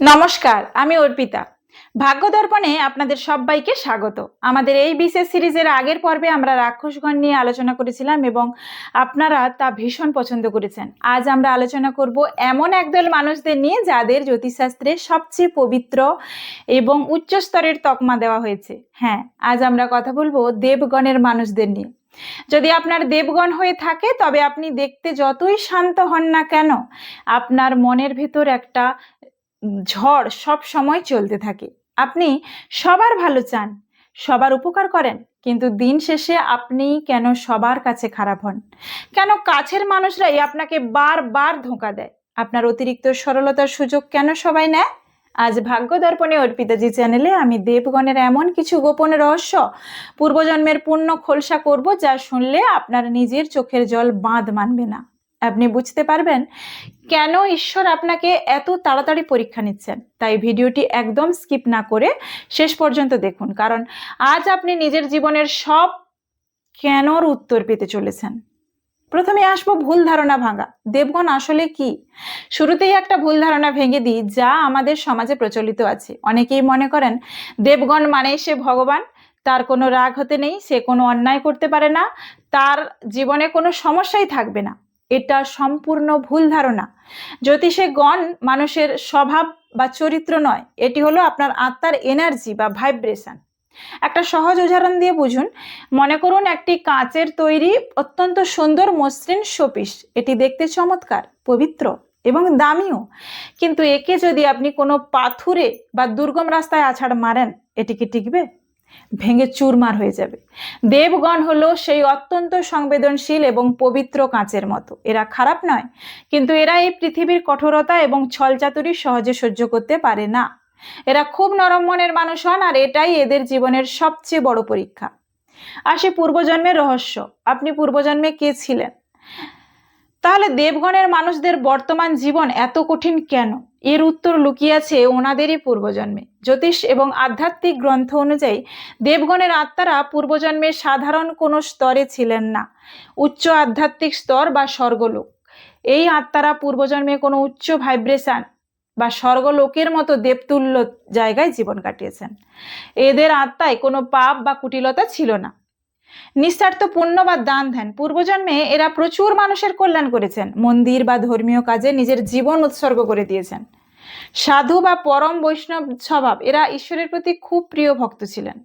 নমস্কার, আমি অর্পিতা। ভাগ্য দর্পণে আপনাদের সবাইকে স্বাগত। আমাদের এই বিশেষ সিরিজের আগের পর্বে আমরা রাক্ষসগণ নিয়ে আলোচনা করেছিলাম এবং আপনারা তা ভীষণ পছন্দ করেছেন। আজ আমরা আলোচনা করব এমন একদল মানুষদের নিয়ে যাদের জ্যোতিষশাস্ত্রে সবচেয়ে পবিত্র এবং উচ্চ স্তরের তকমা দেওয়া হয়েছে। হ্যাঁ, আজ আমরা কথা বলবো দেবগণের মানুষদের নিয়ে। যদি আপনার দেবগণ হয়ে থাকে তবে আপনি দেখতে যতই শান্ত হন না কেন, আপনার মনের ভেতর একটা ঝড় সব সময় চলতে থাকে। আপনি সবার ভালো চান, সবার উপকার করেন, কিন্তু দিন শেষে আপনি কেন সবার কাছে খারাপ হন? কেন কাছের মানুষরাই আপনাকে বারবার ধোঁকা দেয়? আপনার অতিরিক্ত সরলতার সুযোগ কেন সবাই নেয়? আজ ভাগ্য দর্পণে অর্পিতাজি চ্যানেলে আমি দেবগণের এমন কিছু গোপন রহস্য, পূর্বজন্মের পুণ্য খোলসা করব যা শুনলে আপনার নিজের চোখের জল বাঁধ মানবে না। আপনি বুঝতে পারবেন কেন ঈশ্বর আপনাকে এত তাড়াতাড়ি পরীক্ষা নিচ্ছেন। তাই ভিডিওটি একদম স্কিপ না করে শেষ পর্যন্ত দেখুন, কারণ আজ আপনি নিজের জীবনের সব কেনর উত্তর পেতে চলেছেন। প্রথমে আসবো ভুল ধারণা ভাঙা। দেবগণ আসলে কি? শুরুতেই একটা ভুল ধারণা ভেঙে দিই যা আমাদের সমাজে প্রচলিত আছে। অনেকেই মনে করেন দেবগণ মানেই সে ভগবান, তার কোনো রাগ হতে নেই, সে কোনো অন্যায় করতে পারে না, তার জীবনে কোনো সমস্যাই থাকবে না। এটা সম্পূর্ণ ভুল ধারণা। জ্যোতিষে গণ মানুষের স্বভাব বা চরিত্র নয়, এটি হলো আপনার আত্মার এনার্জি বা ভাইব্রেশন। একটা সহজ উদাহরণ দিয়ে বুঝুন। মনে করুন একটি কাঁচের তৈরি অত্যন্ত সুন্দর মসৃণ শোপিস। এটি দেখতে চমৎকার, পবিত্র এবং দামিও, কিন্তু একে যদি আপনি কোনো পাথুরে বা দুর্গম রাস্তায় আছাড় মারেন, এটি কি টিকবে? ভেঙে চুরমার হয়ে যাবে। দেবগণ হলো সেই অত্যন্ত সংবেদনশীল এবং পবিত্র কাঁচের মতো। এরা খারাপ নয়, কিন্তু এরা এই পৃথিবীর কঠোরতা এবং ছলচাতুরি সহজে সহ্য করতে পারে না। এরা খুব নরম মনের মানুষ হন, আর এটাই এদের জীবনের সবচেয়ে বড় পরীক্ষা। আসে পূর্বজন্মের রহস্য। আপনি পূর্বজন্মে কে ছিলেন? তাহলে দেবগণের মানুষদের বর্তমান জীবন এত কঠিন কেন? এর উত্তর লুকিয়ে আছে ওনাদেরই পূর্বজন্মে। জ্যোতিষ এবং আধ্যাত্মিক গ্রন্থ অনুযায়ী দেবগণের আত্মারা পূর্বজন্মে সাধারণ কোনো স্তরে ছিলেন না, উচ্চ আধ্যাত্মিক স্তর বা স্বর্গলোক। এই আত্মারা পূর্বজন্মে কোনো উচ্চ ভাইব্রেশন বা স্বর্গলোকের মতো দেবতুল্য জায়গায় জীবন কাটিয়েছেন। এদের আত্মায় কোনো পাপ বা কুটিলতা ছিল না, নিঃস্বার্থ পুণ্য বা দান ধ্যান। পূর্বজন্মে এরা প্রচুর মানুষের কল্যাণ করেছেন, মন্দির বা ধর্মীয় কাজে নিজের জীবন উৎসর্গ করে দিয়েছেন। সাধু বা পরম বৈষ্ণব স্বভাব, এরা ঈশ্বরের প্রতি খুব প্রিয় ভক্ত ছিলেন।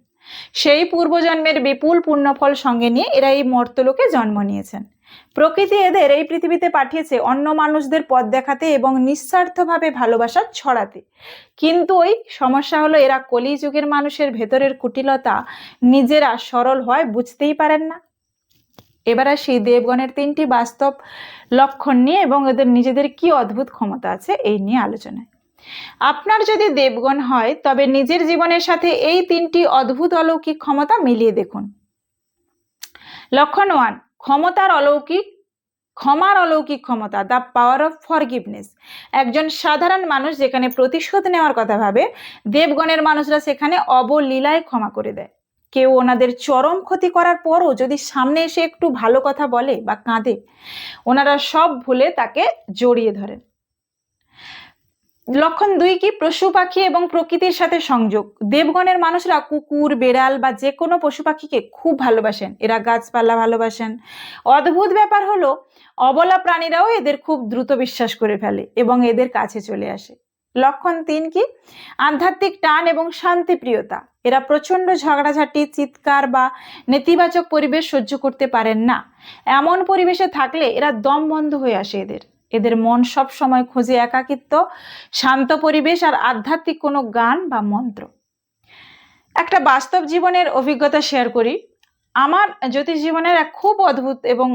সেই পূর্বজন্মের বিপুল পুণ্যফল সঙ্গে নিয়ে এরা এই মর্তলোকে জন্ম নিয়েছেন। প্রকৃতি এদের এই পৃথিবীতে পাঠিয়েছে অন্য মানুষদের পথ দেখাতে এবং নিঃস্বার্থভাবে ভালোবাসা ছড়াতে। কিন্তু ওই সমস্যা হলো, এরা কলিযুগের মানুষের ভেতরের কুটিলতা নিজেরা সরল হয় বুঝতেই পারেন না। এবার আসি দেবগণের 3টি বাস্তব লক্ষণ নিয়ে এবং এদের নিজেদের কি অদ্ভুত ক্ষমতা আছে এই নিয়ে আলোচনায়। আপনার যদি দেবগণ হয় তবে নিজের জীবনের সাথে এই 3টি অদ্ভুত অলৌকিক ক্ষমতা মিলিয়ে দেখুন। লক্ষণ 1, ক্ষমার অলৌকিক ক্ষমতা, দ্য পাওয়ার অফ ফরগিভনেস। একজন সাধারণ মানুষ যেখানে প্রতিশোধ নেওয়ার কথা ভাবে, দেবগণের মানুষরা সেখানে অবলীলায় ক্ষমা করে দেয়। কেউ ওনাদের চরম ক্ষতি করার পরও যদি সামনে এসে একটু ভালো কথা বলে বা কাঁদে, ওনারা সব ভুলে তাকে জড়িয়ে ধরেন। লক্ষণ 2 কি? পশু পাখি এবং প্রকৃতির সাথে সংযোগ। দেবগণের মানুষরা কুকুর, বেড়াল বা যে কোনো পশু পাখিকে খুব ভালোবাসেন। এরা গাছপালা ভালোবাসেন। অদ্ভুত ব্যাপার হলো, অবলা প্রাণীরাও এদের খুব দ্রুত বিশ্বাস করে ফেলে এবং এদের কাছে চলে আসে। লক্ষণ 3 কি? আধ্যাত্মিক টান এবং শান্তিপ্রিয়তা। এরা প্রচন্ড ঝগড়াঝাটি, চিৎকার বা নেতিবাচক পরিবেশ সহ্য করতে পারেন না। এমন পরিবেশে থাকলে এরা দম বন্ধ হয়ে আসে। এদের মন সব সময় খোঁজে একাকিত্ব, শান্ত পরিবেশ আর আধ্যাত্মিক কোনো গান বা মন্ত্র। একটা বাস্তব জীবনের অভিজ্ঞতা শেয়ার করি। আমার জ্যোতিষ জীবনের এক খুব অদ্ভুত এবং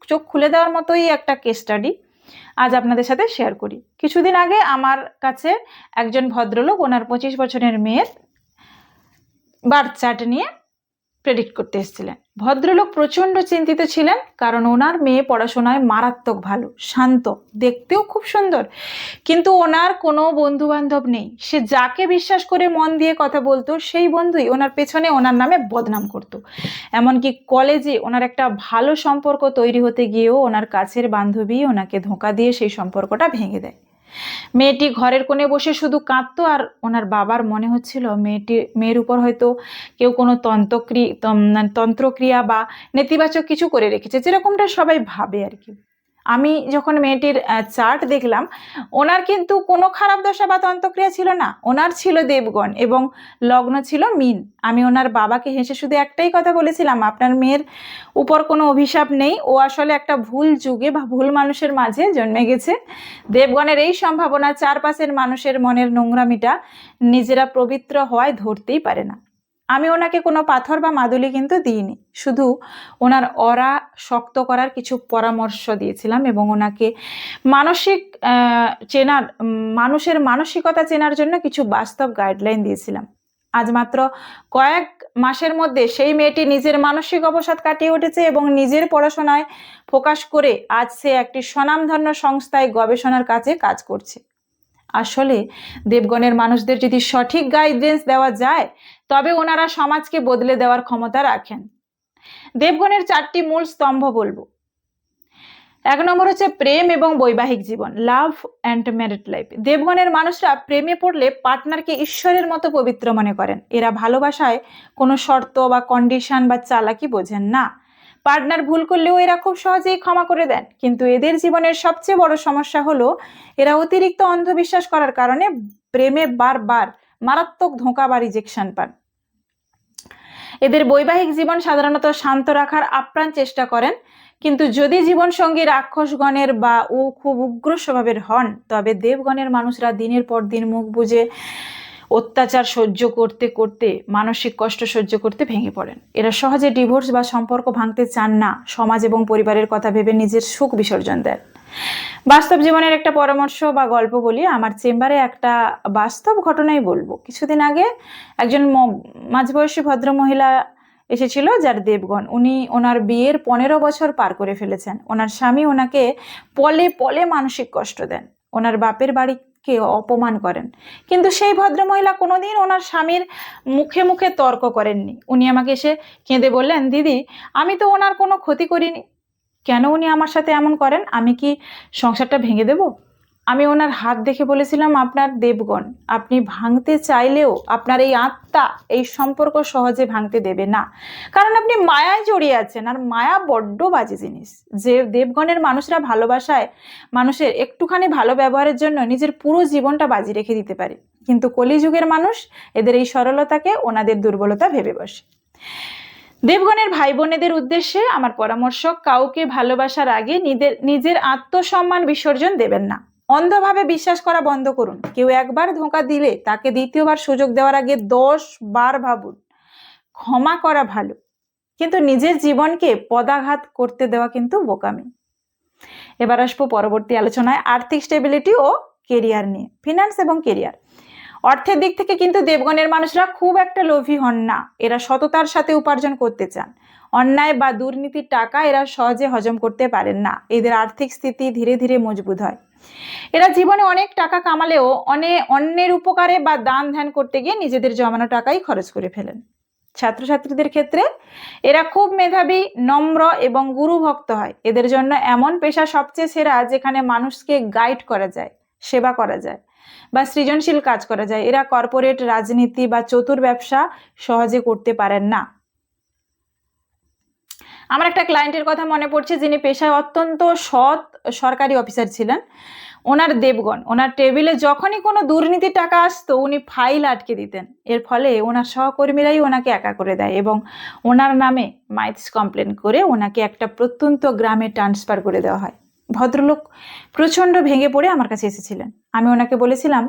চোখ খুলে দেওয়ার মতোই একটা কেস স্টাডি আজ আপনাদের সাথে শেয়ার করি। কিছুদিন আগে আমার কাছে একজন ভদ্রলোক ওনার 25 বছরের মেয়ের বার্থ চার্ট নিয়ে প্রেডিক্ট করতে এসেছিলেন। ভদ্রলোক প্রচন্ড চিন্তিত ছিলেন, কারণ ওনার মেয়ে পড়াশোনায় মারাত্মক ভালো, শান্ত, দেখতেও খুব সুন্দর, কিন্তু ওনার কোনো বন্ধু বান্ধব নেই। সে যাকে বিশ্বাস করে মন দিয়ে কথা বলতো, সেই বন্ধুই ওনার পেছনে ওনার নামে বদনাম করত। এমনকি কলেজে ওনার একটা ভালো সম্পর্ক তৈরি হতে গিয়েও ওনার কাছের বান্ধবী ওনাকে ধোঁকা দিয়ে সেই সম্পর্কটা ভেঙে দেয়। মেয়েটি ঘরের কোণে বসে শুধু কাঁদতো, আর ওনার বাবার মনে হচ্ছিল মেয়ের উপর হয়তো কেউ কোনো তন্ত্রক্রিয়া বা নেতিবাচক কিছু করে রেখেছে, যেরকমটা সবাই ভাবে আর কি। আমি যখন মেয়েটির চার্ট দেখলাম, ওনার কিন্তু কোনো খারাপ দশা বা তন্ত্রক্রিয়া ছিল না, ওনার ছিল দেবগণ এবং লগ্ন ছিল মীন। আমি ওনার বাবাকে হেসে শুধু একটাই কথা বলেছিলাম, আপনার মেয়ের উপর কোনো অভিশাপ নেই, ও আসলে একটা ভুল যুগে বা ভুল মানুষের মাঝে জন্মে গেছে। দেবগণের এই সম্ভাবনা চারপাশের মানুষের মনের নোংরামিটা নিজেরা পবিত্র হওয়ায় ধরতেই পারে না। আমি ওনাকে কোনো পাথর বা মাদুলি কিন্তু দিইনি, শুধু ওনার অরা শক্ত করার কিছু পরামর্শ দিয়েছিলাম এবং ওনাকে মানুষের মানসিকতা চেনার জন্য কিছু বাস্তব গাইডলাইন দিয়েছিলাম। আজ মাত্র কয়েক মাসের মধ্যে সেই মেয়েটি নিজের মানসিক অবসাদ কাটিয়ে উঠেছে এবং নিজের পড়াশোনায় ফোকাস করে আজ সে একটি স্বনামধন্য সংস্থায় গবেষণার কাজে কাজ করছে। আসলে দেবগণের মানুষদের যদি সঠিক গাইডেন্স দেওয়া যায়, তবে ওনারা সমাজকে বদলে দেওয়ার ক্ষমতা রাখেন। দেবগণের 4টি মূল স্তম্ভ বলবো। 1 নম্বর হচ্ছে প্রেম এবং বৈবাহিক জীবন, লাভ অ্যান্ড ম্যারিড লাইফ। দেবগণের মানুষরা প্রেমে পড়লে পার্টনারকে ঈশ্বরের মতো পবিত্র মনে করেন। এরা ভালোবাসায় কোনো শর্ত বা কন্ডিশন বা চালাকি বোঝেন না। পার্টনার ভুল করলেও এরা খুব সহজেই ক্ষমা করে দেন, কিন্তু এদের জীবনের সবচেয়ে বড় সমস্যা হলো এরা অতিরিক্ত অন্ধবিশ্বাস করার কারণে প্রেমে বারবার মারাত্মক ধোঁকা বা রিজেকশন পান। এদের বৈবাহিক জীবন সাধারণত শান্ত রাখার আপ্রাণ চেষ্টা করেন, কিন্তু যদি জীবনসঙ্গী রাক্ষসগণের বা ও খুব উগ্র স্বভাবের হন, তবে দেবগণের মানুষরা দিনের পর দিন মুখ বুজে অত্যাচার সহ্য করতে করতে, মানসিক কষ্ট সহ্য করতে ভেঙে পড়েন। এরা সহজে ডিভোর্স বা সম্পর্ক ভাঙতে চান না, সমাজ এবং পরিবারের কথা ভেবে নিজের সুখ বিসর্জন দেন। বাস্তব জীবনের একটা পরামর্শ বা গল্প বলি। আমার চেম্বারে একটা বাস্তব ঘটনাই বলবো। কিছুদিন আগে একজন মাঝবয়সী ভদ্র মহিলা এসেছিল, যার দেবগণ, উনি ওনার বিয়ের 15 বছর পার করে ফেলেছেন। ওনার স্বামী ওনাকে পলে পলে মানসিক কষ্ট দেন, ওনার বাপের বাড়িকে অপমান করেন, কিন্তু সেই ভদ্রমহিলা কোনোদিন ওনার স্বামীর মুখে মুখে তর্ক করেননি। উনি আমাকে এসে কেঁদে বললেন, দিদি, আমি তো ওনার কোনো ক্ষতি করিনি, কেন উনি আমার সাথে এমন করেন? আমি কি সংসারটা ভেঙে দেব? আমি ওনার হাত দেখে বলেছিলাম, আপনার দেবগণ, আপনি ভাঙতে চাইলেও আপনার এই আত্মা এই সম্পর্ক সহজে ভাঙতে দেবে না, কারণ আপনি মায়ায় জড়িয়ে আছেন, আর মায়া বড্ড বাজে জিনিস। যে দেবগণের মানুষরা ভালোবাসায় মানুষের একটুখানি ভালো ব্যবহারের জন্য নিজের পুরো জীবনটা বাজি রেখে দিতে পারে, কিন্তু কলিযুগের মানুষ এদের এই সরলতাকে ওনাদের দুর্বলতা ভেবে বসে। দেবগণের ভাই বোনেদের উদ্দেশ্যে আমার পরামর্শ, কাউকে ভালোবাসার আগে নিজের আত্মসম্মান বিসর্জন দেবেন না। অন্ধভাবে বিশ্বাস করা বন্ধ করুন। কেউ একবার ধোঁকা দিলে তাকে দ্বিতীয়বার সুযোগ দেওয়ার আগে 10 বার ভাবুন। ক্ষমা করা ভালো, কিন্তু নিজের জীবনকে পদাঘাত করতে দেওয়া কিন্তু বোকামি। এবার আসবো পরবর্তী আলোচনায় আর্থিক স্টেবিলিটি ও কেরিয়ার নিয়ে। ফিনান্স এবং কেরিয়ার, অর্থের দিক থেকে কিন্তু দেবগণের মানুষরা খুব একটা লোভী হন না। এরা সততার সাথে উপার্জন করতে চান। অন্যায় বা দুর্নীতির টাকা এরা সহজে হজম করতে পারেন না। এদের আর্থিক স্থিতি ধীরে ধীরে মজবুত হয়। এরা জীবনে অনেক টাকা কামালেও অন্যের উপকারে বা দান ধ্যান করতে গিয়ে নিজেদের জমানো টাকাই খরচ করে ফেলেন। ছাত্রছাত্রীদের ক্ষেত্রে এরা খুব মেধাবী, নম্র এবং গুরুভক্ত হয়। এদের জন্য এমন পেশা সবচেয়ে সেরা যেখানে মানুষকে গাইড করা যায়, সেবা করা যায় বা সৃজনশীল কাজ করা যায়। এরা কর্পোরেট, রাজনীতি বা চতুর ব্যবসা সহজে করতে পারেন না। আমার একটা ক্লায়েন্টের কথা মনে পড়ছে, যিনি পেশায় অত্যন্ত সৎ সরকারি অফিসার ছিলেন। ওনার দেবগণ ওনার টেবিলে যখনই কোনো দুর্নীতির টাকা আসতো, উনি ফাইল আটকে দিতেন। এর ফলে ওনার সহকর্মীরাই ওনাকে একা করে দেয় এবং ওনার নামে মাইথস কমপ্লেন করে ওনাকে একটা প্রত্যন্ত গ্রামে ট্রান্সফার করে দেওয়া হয়। ভদ্রলোক প্রচণ্ড ভেঙে পড়ে আমার কাছে এসেছিলেন। আমি ওনাকে বলেছিলাম,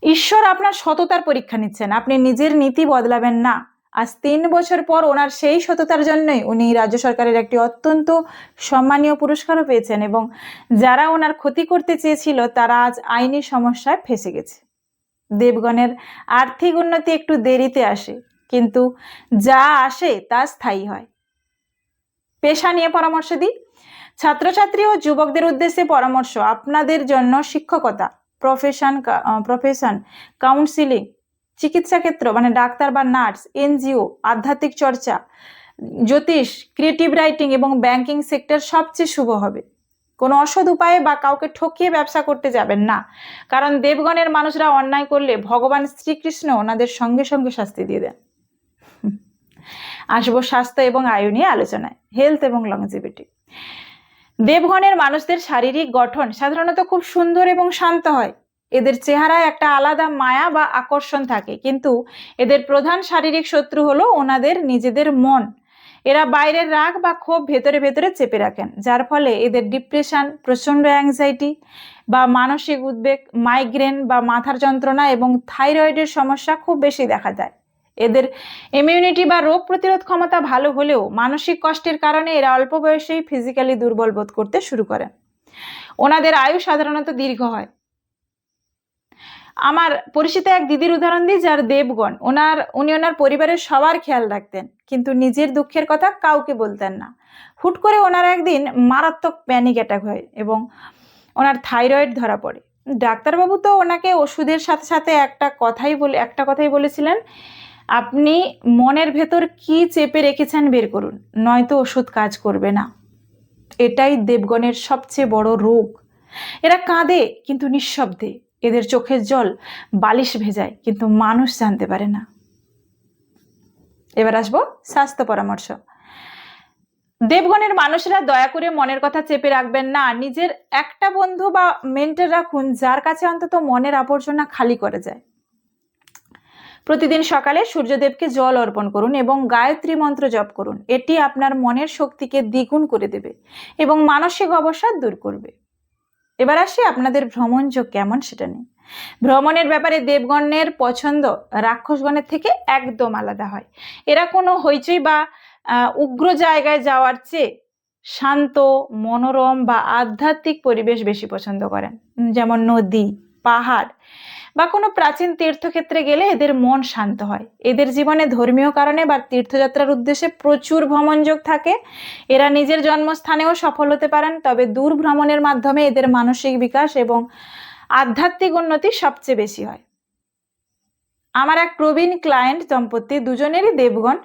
ঈশ্বর আপনার সততার পরীক্ষা নিচ্ছেন, আপনি নিজের নীতি বদলাবেন না। আজ 3 বছর পর ওনার সেই সততার জন্যই উনি রাজ্য সরকারের একটি অত্যন্ত সম্মানীয় পুরস্কারও পেয়েছেন এবং যারা ওনার ক্ষতি করতে চেয়েছিল তারা আজ আইনি সমস্যায় ফেঁসে গেছে। দেবগণের আর্থিক উন্নতি একটু দেরিতে আসে, কিন্তু যা আসে তা স্থায়ী হয়। পেশা নিয়ে পরামর্শ দিই। ছাত্রছাত্রী ও যুবকদের উদ্দেশ্যে পরামর্শ, আপনাদের জন্য শিক্ষকতা, প্রফেশন, কাউন্সিলিং, চিকিৎসা ক্ষেত্র মানে ডাক্তার বা নার্স, এনজিও, আধ্যাত্মিক চর্চা, জ্যোতিষ, ক্রিয়েটিভ রাইটিং এবং ব্যাংকিং সেক্টর সবচেয়ে শুভ হবে। কোনো অসৎ উপায়ে বা কাউকে ঠকিয়ে ব্যবসা করতে যাবেন না, কারণ দেবগণের মানুষরা অন্যায় করলে ভগবান শ্রীকৃষ্ণ ওনাদের সঙ্গে সঙ্গে শাস্তি দিয়ে দেন। আসবো স্বাস্থ্য এবং আয়ু নিয়ে আলোচনায়, হেলথ এবং লংজিভিটি। দেবগণের মানুষদের শারীরিক গঠন সাধারণত খুব সুন্দর এবং শান্ত হয়। এদের চেহারায় একটা আলাদা মায়া বা আকর্ষণ থাকে, কিন্তু এদের প্রধান শারীরিক শত্রু হলো ওনাদের নিজেদের মন। এরা বাইরের রাগ বা ক্ষোভ ভেতরে ভেতরে চেপে রাখেন, যার ফলে এদের ডিপ্রেশন, প্রচন্ড অ্যাংজাইটি বা মানসিক উদ্বেগ, মাইগ্রেন বা মাথার যন্ত্রণা এবং থাইরয়েডের সমস্যা খুব বেশি দেখা যায়। এদের ইমিউনিটি বা রোগ প্রতিরোধ ক্ষমতা ভালো হলেও মানসিক কষ্টের কারণে এরা অল্প বয়সেই ফিজিক্যালি দুর্বল বোধ করতে শুরু করেন। ওনাদের আয়ু সাধারণত দীর্ঘ হয়। আমার পরিচিত এক দিদির উদাহরণ দিই, যার দেবগণ। উনি ওনার পরিবারের সবার খেয়াল রাখতেন, কিন্তু নিজের দুঃখের কথা কাউকে বলতেন না। হুট করে ওনার একদিন মারাত্মক প্যানিক অ্যাটাক হয় এবং ওনার থাইরয়েড ধরা পড়ে। ডাক্তারবাবু তো ওনাকে ওষুধের সাথে সাথে একটা কথাই বলেছিলেন, আপনি মনের ভেতর কি চেপে রেখেছেন বের করুন, নয়তো ওষুধ কাজ করবে না। এটাই দেবগণের সবচেয়ে বড় রোগ। এরা কাঁদে কিন্তু নিঃশব্দে, এদের চোখের জল বালিশ ভেজায়, কিন্তু মানুষ জানতে পারে না। এবার আসবো স্বাস্থ্য পরামর্শ। দেবগণের মানুষরা দয়া করে মনের কথা চেপে রাখবেন না। নিজের একটা বন্ধু বা মেন্টর রাখুন, যার কাছে অন্তত মনের আবর্জনা খালি করে যায়। প্রতিদিন সকালে সূর্যদেবকে জল অর্পণ করুন এবং গায়ত্রী মন্ত্র জপ করুন। এটি আপনার মনের শক্তিকে দ্বিগুণ করে দেবে এবং মানসিক অবসাদ দূর করবে। এবার আসি আপনাদের ভ্রমণ যোগ কেমন সেটা নিয়ে। ভ্রমণের ব্যাপারে দেবগণের পছন্দ রাক্ষসগণের থেকে একদম আলাদা হয়। এরা কোনো হইচই বা উগ্র জায়গায় যাওয়ার চেয়ে শান্ত, মনোরম বা আধ্যাত্মিক পরিবেশ বেশি পছন্দ করেন। যেমন নদী, পাহাড় বা কোনো প্রাচীন তীর্থক্ষেত্রে গেলে এদের মন শান্ত হয়। এদের জীবনে ধর্মীয় কারণে বা তীর্থযাত্রার উদ্দেশ্যে প্রচুর ভ্রমণযোগ থাকে। এরা নিজের জন্মস্থানেও সফল হতে পারেন, তবে দূর ভ্রমণের মাধ্যমে এদের মানসিক বিকাশ এবং আধ্যাত্মিক উন্নতি সবচেয়ে বেশি হয়। আমার এক প্রবীণ ক্লায়েন্ট দম্পতি, দুজনেরই দেবগণ।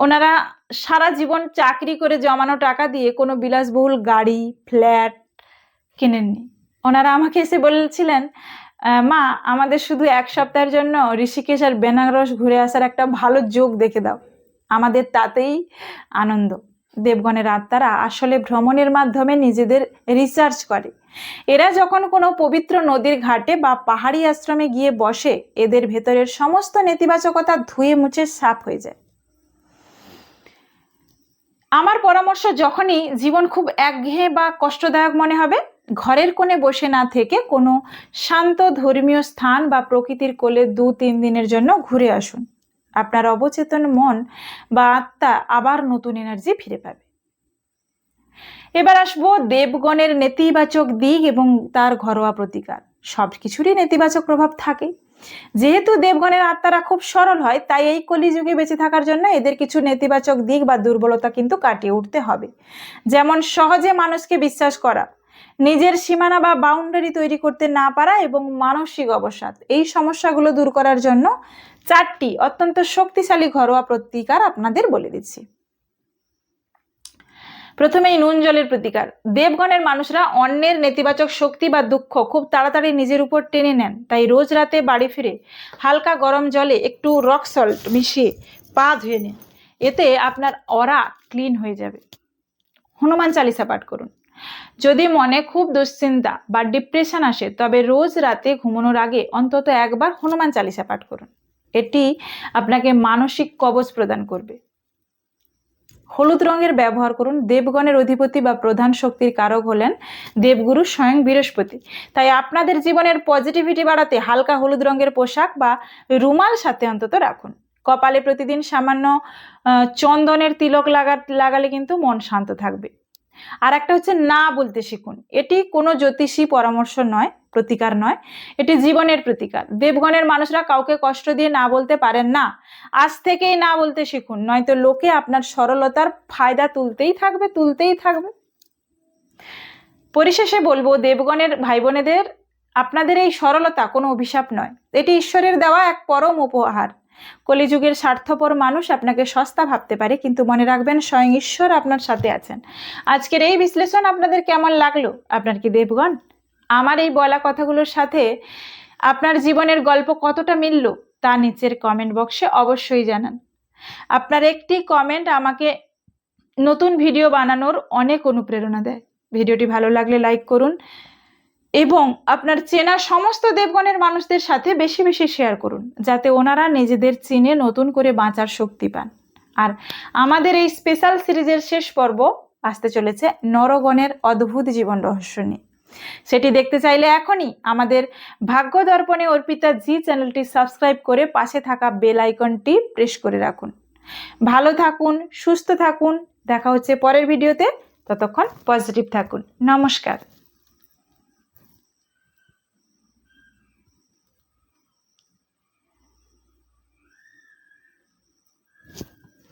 ওনারা সারা জীবন চাকরি করে জমানো টাকা দিয়ে কোনো বিলাসবহুল গাড়ি, ফ্ল্যাট কিনেননি। ওনারা আমাকে এসে বলেছিলেন, মা, আমাদের শুধু এক সপ্তাহের জন্য ঋষিকেশ আর বেনারস ঘুরে আসার একটা ভালো যোগ দেখে দাও, আমাদের তাতেই আনন্দ। দেবগণের আত্মারা আসলে ভ্রমণের মাধ্যমে নিজেদের রিসার্চ করে। এরা যখন কোনো পবিত্র নদীর ঘাটে বা পাহাড়ি আশ্রমে গিয়ে বসে, এদের ভেতরের সমস্ত নেতিবাচকতা ধুয়ে মুছে সাফ হয়ে যায়। আমার পরামর্শ, যখনই জীবন খুব একঘেয়ে বা কষ্টদায়ক মনে হবে, ঘরের কোণে বসে না থেকে কোনো শান্ত ধর্মীয় স্থান বা প্রকৃতির কোলে 2-3 দিনের জন্য ঘুরে আসুন। আপনার অবচেতন মন বা আত্মা আবার নতুন এনার্জি ফিরে পাবে। এবার আসবো দেবগণের নেতিবাচক দিক এবং তার ঘরোয়া প্রতিকার। সব কিছুরই নেতিবাচক প্রভাব থাকে। যেহেতু দেবগণের আত্মারা খুব সরল হয়, তাই এই কলিযুগে বেঁচে থাকার জন্য এদের কিছু নেতিবাচক দিক বা দুর্বলতা কিন্তু কাটিয়ে উঠতে হবে। যেমন সহজে মানুষকে বিশ্বাস করা, নিজের সীমানা বা বাউন্ডারি তৈরি করতে না পারা এবং মানসিক অবসাদ। এই সমস্যাগুলো দূর করার জন্য 4টি অত্যন্ত শক্তিশালী ঘরোয়া প্রতিকার আপনাদের বলে দিচ্ছি। প্রথমেই নুন জলের প্রতিকার। দেবগণের মানুষরা অন্যের নেতিবাচক শক্তি বা দুঃখ খুব তাড়াতাড়ি নিজের উপর টেনে নেন, তাই রোজ রাতে বাড়ি ফিরে হালকা গরম জলে একটু রক সল্ট মিশিয়ে পা ধুয়ে নিন। এতে আপনার অরা ক্লিন হয়ে যাবে। হনুমান চালিসা পাঠ করুন। যদি মনে খুব দুশ্চিন্তা বা ডিপ্রেশন আসে, তবে রোজ রাতে ঘুমানোর আগে অন্তত একবার হনুমান চালিসা পাঠ করুন। এটি আপনাকে মানসিক কবচ প্রদান করবে। হলুদ রঙের ব্যবহার করুন। দেবগণের অধিপতি বা প্রধান শক্তির কারক হলেন দেবগুরু স্বয়ং বৃহস্পতি। তাই আপনাদের জীবনের পজিটিভিটি বাড়াতে হালকা হলুদ রঙের পোশাক বা রুমাল সাথে অন্তত রাখুন। কপালে প্রতিদিন সামান্য চন্দনের তিলক লাগালে কিন্তু মন শান্ত থাকবে। আর একটা হচ্ছে না বলতে শিখুন। এটি কোনো জ্যোতিষী পরামর্শ নয়, প্রতিকার নয়, এটি জীবনের প্রতিকার। দেবগণের মানুষরা কাউকে কষ্ট দিয়ে না বলতে পারেন না। আজ থেকেই না বলতে শিখুন, নয়তো লোকে আপনার সরলতার ফায়দা তুলতেই থাকবে। পরিশেষে বলবো, দেবগণের ভাই বোনেদের, আপনাদের এই সরলতা কোনো অভিশাপ নয়, এটি ঈশ্বরের দেওয়া এক পরম উপহার। কলিযুগের স্বার্থপর মানুষ আপনাকে সস্তা ভাবতে পারে, কিন্তু মনে রাখবেন স্বয়ং ঈশ্বর আপনার সাথে আছেন। আজকের এই বিশ্লেষণ আপনাদের কেমন লাগলো? আপনার কি দেবগণ আমার এই বলা কথাগুলোর সাথে আপনার জীবনের গল্প কতটা মিলল তা নিচের কমেন্ট বক্সে অবশ্যই জানান। আপনার একটি কমেন্ট আমাকে নতুন ভিডিও বানানোর অনেক অনুপ্রেরণা দেয়। ভিডিওটি ভালো লাগলে লাইক করুন এবং আপনার চেনা সমস্ত দেবগণের মানুষদের সাথে বেশি বেশি শেয়ার করুন, যাতে ওনারা নিজেদের চিনে নতুন করে বাঁচার শক্তি পান। আর আমাদের এই স্পেশাল সিরিজের শেষ পর্ব আসতে চলেছে নরগণের অদ্ভুত জীবন রহস্য নিয়ে। সেটি দেখতে চাইলে এখনই আমাদের ভাগ্য দর্পণে অর্পিতা জি চ্যানেলটি সাবস্ক্রাইব করে পাশে থাকা বেল আইকনটি প্রেস করে রাখুন। ভালো থাকুন, সুস্থ থাকুন, দেখা হচ্ছে পরের ভিডিওতে। ততক্ষণ পজিটিভ থাকুন। নমস্কার।